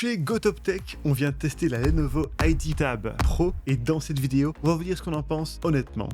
Chez GoTopTech, on vient de tester la Lenovo IdeaPad Pro et dans cette vidéo, on va vous dire ce qu'on en pense honnêtement.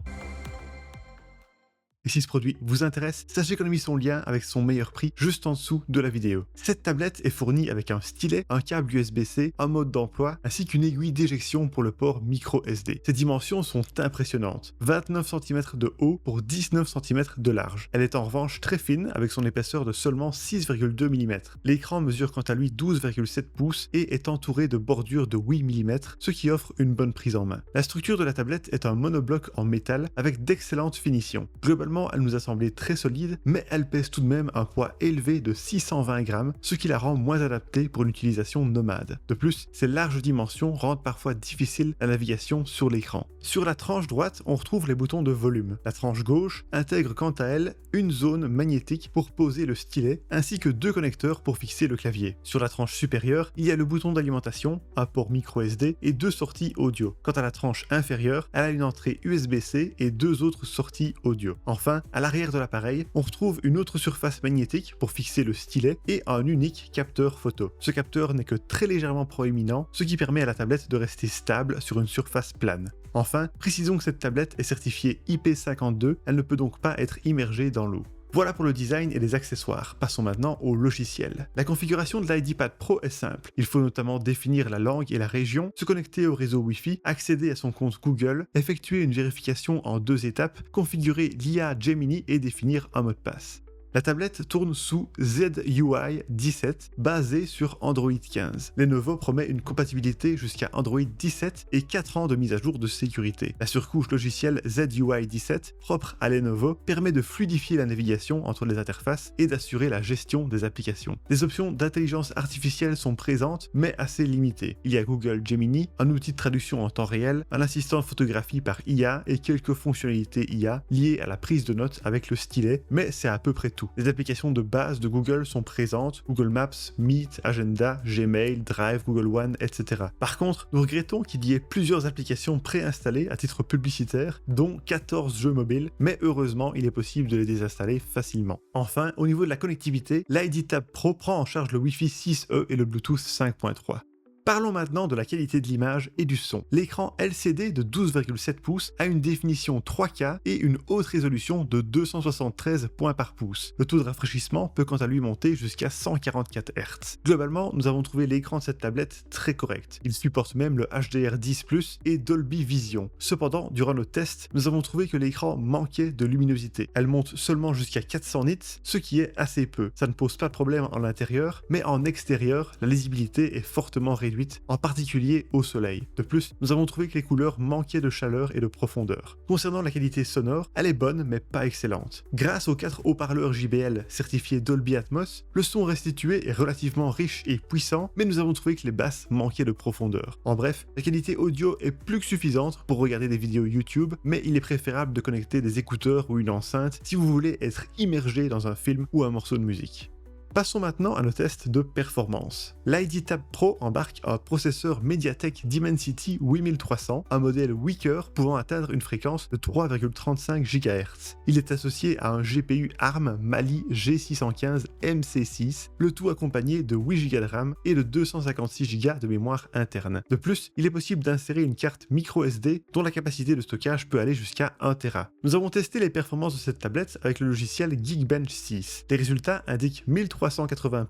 Et si ce produit vous intéresse, sachez qu'on a mis son lien avec son meilleur prix juste en dessous de la vidéo. Cette tablette est fournie avec un stylet, un câble USB-C, un mode d'emploi, ainsi qu'une aiguille d'éjection pour le port micro SD. Ses dimensions sont impressionnantes, 29 cm de haut pour 19 cm de large. Elle est en revanche très fine avec son épaisseur de seulement 6,2 mm. L'écran mesure quant à lui 12,7 pouces et est entouré de bordures de 8 mm, ce qui offre une bonne prise en main. La structure de la tablette est un monobloc en métal avec d'excellentes finitions. Globalement, elle nous a semblé très solide, mais elle pèse tout de même un poids élevé de 620 grammes, ce qui la rend moins adaptée pour une utilisation nomade. De plus, ses larges dimensions rendent parfois difficile la navigation sur l'écran. Sur la tranche droite, on retrouve les boutons de volume. La tranche gauche intègre quant à elle une zone magnétique pour poser le stylet, ainsi que deux connecteurs pour fixer le clavier. Sur la tranche supérieure, il y a le bouton d'alimentation, un port micro SD et deux sorties audio. Quant à la tranche inférieure, elle a une entrée USB-C et deux autres sorties audio. Enfin, à l'arrière de l'appareil, on retrouve une autre surface magnétique pour fixer le stylet et un unique capteur photo. Ce capteur n'est que très légèrement proéminent, ce qui permet à la tablette de rester stable sur une surface plane. Enfin, précisons que cette tablette est certifiée IP52, elle ne peut donc pas être immergée dans l'eau. Voilà pour le design et les accessoires. Passons maintenant au logiciel. La configuration de l'IdeaPad Pro est simple. Il faut notamment définir la langue et la région, se connecter au réseau Wi-Fi, accéder à son compte Google, effectuer une vérification en 2 étapes, configurer l'IA Gemini et définir un mot de passe. La tablette tourne sous ZUI 17, basée sur Android 15. Lenovo promet une compatibilité jusqu'à Android 17 et 4 ans de mise à jour de sécurité. La surcouche logicielle ZUI 17, propre à Lenovo, permet de fluidifier la navigation entre les interfaces et d'assurer la gestion des applications. Des options d'intelligence artificielle sont présentes, mais assez limitées. Il y a Google Gemini, un outil de traduction en temps réel, un assistant de photographie par IA et quelques fonctionnalités IA liées à la prise de notes avec le stylet, mais c'est à peu près tout. Les applications de base de Google sont présentes, Google Maps, Meet, Agenda, Gmail, Drive, Google One, etc. Par contre, nous regrettons qu'il y ait plusieurs applications préinstallées à titre publicitaire, dont 14 jeux mobiles, mais heureusement, il est possible de les désinstaller facilement. Enfin, au niveau de la connectivité, l'IdeaPad Pro prend en charge le Wi-Fi 6E et le Bluetooth 5.3. Parlons maintenant de la qualité de l'image et du son. L'écran LCD de 12,7 pouces a une définition 3K et une haute résolution de 273 points par pouce. Le taux de rafraîchissement peut quant à lui monter jusqu'à 144 Hz. Globalement, nous avons trouvé l'écran de cette tablette très correct. Il supporte même le HDR10+ et Dolby Vision. Cependant, durant nos tests, nous avons trouvé que l'écran manquait de luminosité. Elle monte seulement jusqu'à 400 nits, ce qui est assez peu. Ça ne pose pas de problème en intérieur, mais en extérieur, la lisibilité est fortement réduite, en particulier au soleil. De plus, nous avons trouvé que les couleurs manquaient de chaleur et de profondeur. Concernant la qualité sonore, elle est bonne mais pas excellente. Grâce aux 4 haut-parleurs JBL certifiés Dolby Atmos, le son restitué est relativement riche et puissant, mais nous avons trouvé que les basses manquaient de profondeur. En bref, la qualité audio est plus que suffisante pour regarder des vidéos YouTube, mais il est préférable de connecter des écouteurs ou une enceinte si vous voulez être immergé dans un film ou un morceau de musique. Passons maintenant à nos tests de performance. l'IdeaPad Pro embarque un processeur MediaTek Dimensity 8300, un modèle weaker pouvant atteindre une fréquence de 3,35 GHz. Il est associé à un GPU ARM Mali G615 MC6, le tout accompagné de 8 Go de RAM et de 256 Go de mémoire interne. De plus, il est possible d'insérer une carte micro SD dont la capacité de stockage peut aller jusqu'à 1 Tera. Nous avons testé les performances de cette tablette avec le logiciel Geekbench 6. Les résultats indiquent 1380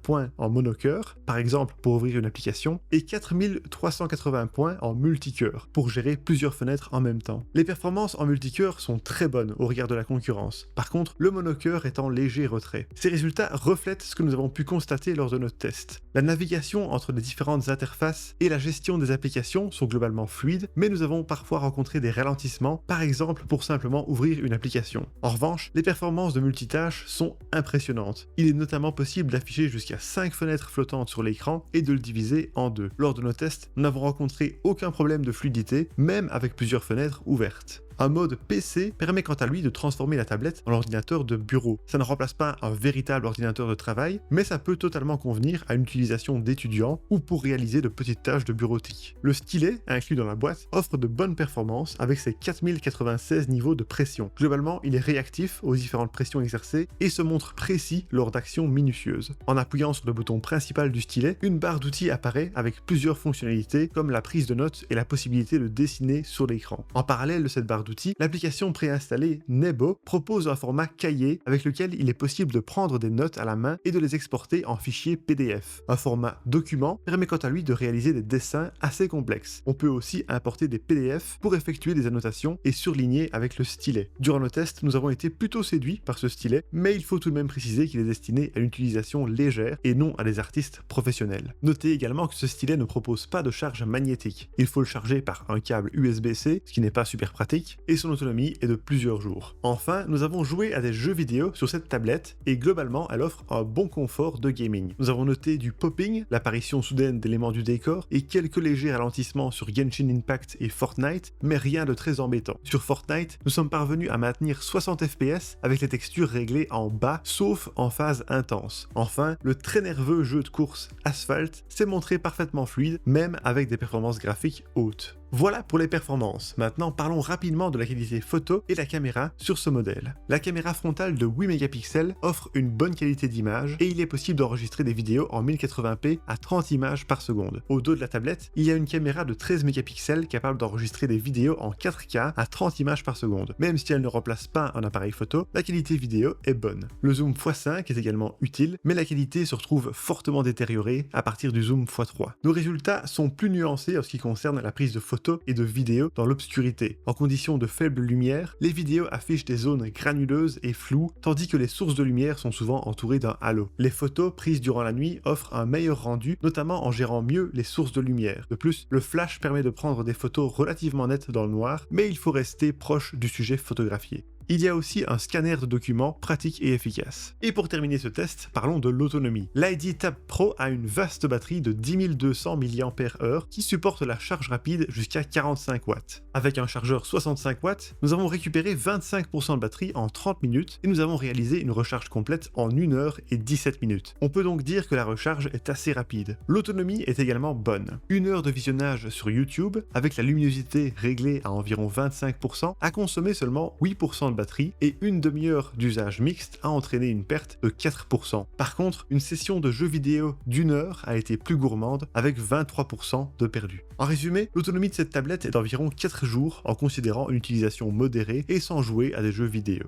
points en monocœur, par exemple pour ouvrir une application, et 4380 points en multicœur, pour gérer plusieurs fenêtres en même temps. Les performances en multicœur sont très bonnes au regard de la concurrence. Par contre, le monocœur est en léger retrait. Ces résultats reflètent ce que nous avons pu constater lors de notre test. La navigation entre les différentes interfaces et la gestion des applications sont globalement fluides, mais nous avons parfois rencontré des ralentissements, par exemple pour simplement ouvrir une application. En revanche, les performances de multitâche sont impressionnantes. Il est notamment possible d'afficher jusqu'à 5 fenêtres flottantes sur l'écran et de le diviser en deux. Lors de nos tests, nous n'avons rencontré aucun problème de fluidité, même avec plusieurs fenêtres ouvertes. Un mode PC permet quant à lui de transformer la tablette en ordinateur de bureau. Ça ne remplace pas un véritable ordinateur de travail, mais ça peut totalement convenir à une utilisation d'étudiant ou pour réaliser de petites tâches de bureautique. Le stylet, inclus dans la boîte, offre de bonnes performances avec ses 4096 niveaux de pression. Globalement, il est réactif aux différentes pressions exercées et se montre précis lors d'actions minutieuses. En appuyant sur le bouton principal du stylet, une barre d'outils apparaît avec plusieurs fonctionnalités comme la prise de notes et la possibilité de dessiner sur l'écran. En parallèle de cette barre d'outils, l'application préinstallée Nebo propose un format cahier avec lequel il est possible de prendre des notes à la main et de les exporter en fichier PDF. Un format document permet quant à lui de réaliser des dessins assez complexes. On peut aussi importer des PDF pour effectuer des annotations et surligner avec le stylet. Durant le test, nous avons été plutôt séduits par ce stylet, mais il faut tout de même préciser qu'il est destiné à une utilisation légère et non à des artistes professionnels. Notez également que ce stylet ne propose pas de charge magnétique. Il faut le charger par un câble USB-C, ce qui n'est pas super pratique, et son autonomie est de plusieurs jours. Enfin, nous avons joué à des jeux vidéo sur cette tablette et globalement, elle offre un bon confort de gaming. Nous avons noté du popping, l'apparition soudaine d'éléments du décor et quelques légers ralentissements sur Genshin Impact et Fortnite, mais rien de très embêtant. Sur Fortnite, nous sommes parvenus à maintenir 60 FPS avec les textures réglées en bas, sauf en phase intense. Enfin, le très nerveux jeu de course Asphalt s'est montré parfaitement fluide, même avec des performances graphiques hautes. Voilà pour les performances. Maintenant, parlons rapidement de la qualité photo et la caméra sur ce modèle. La caméra frontale de 8 mégapixels offre une bonne qualité d'image et il est possible d'enregistrer des vidéos en 1080p à 30 images par seconde. Au dos de la tablette, il y a une caméra de 13 mégapixels capable d'enregistrer des vidéos en 4K à 30 images par seconde. Même si elle ne remplace pas un appareil photo, la qualité vidéo est bonne. Le zoom x5 est également utile, mais la qualité se retrouve fortement détériorée à partir du zoom x3. Nos résultats sont plus nuancés en ce qui concerne la prise de photos et de vidéos dans l'obscurité. En conditions de faible lumière, les vidéos affichent des zones granuleuses et floues, tandis que les sources de lumière sont souvent entourées d'un halo. Les photos prises durant la nuit offrent un meilleur rendu, notamment en gérant mieux les sources de lumière. De plus, le flash permet de prendre des photos relativement nettes dans le noir, mais il faut rester proche du sujet photographié. Il y a aussi un scanner de documents pratique et efficace. Et pour terminer ce test, parlons de l'autonomie. l'ID Tab Pro a une vaste batterie de 10 200 mAh qui supporte la charge rapide jusqu'à 45 watts. Avec un chargeur 65 watts, nous avons récupéré 25% de batterie en 30 minutes et nous avons réalisé une recharge complète en 1 heure et 17 minutes. On peut donc dire que la recharge est assez rapide. L'autonomie est également bonne. 1 heure de visionnage sur YouTube, avec la luminosité réglée à environ 25%, a consommé seulement 8% de batterie et une demi-heure d'usage mixte a entraîné une perte de 4%. Par contre, une session de jeux vidéo d'1 heure a été plus gourmande avec 23% de perdu. En résumé, l'autonomie de cette tablette est d'environ 4 jours en considérant une utilisation modérée et sans jouer à des jeux vidéo.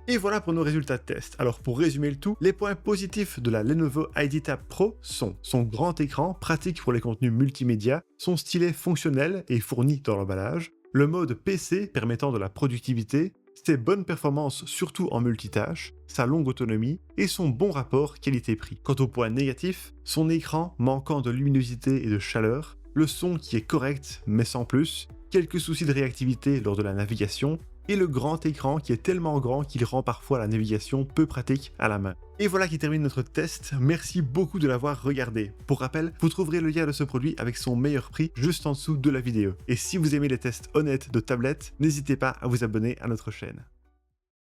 Et voilà pour nos résultats de test. Alors pour résumer le tout, les points positifs de la Lenovo ID Tab Pro sont son grand écran pratique pour les contenus multimédia, son stylet fonctionnel et fourni dans l'emballage, le mode PC permettant de la productivité, ses bonnes performances surtout en multitâche, sa longue autonomie et son bon rapport qualité-prix. Quant au point négatif, son écran manquant de luminosité et de chaleur, le son qui est correct mais sans plus, quelques soucis de réactivité lors de la navigation, et le grand écran qui est tellement grand qu'il rend parfois la navigation peu pratique à la main. Et voilà qui termine notre test, merci beaucoup de l'avoir regardé. Pour rappel, vous trouverez le lien de ce produit avec son meilleur prix juste en dessous de la vidéo. Et si vous aimez les tests honnêtes de tablettes, n'hésitez pas à vous abonner à notre chaîne.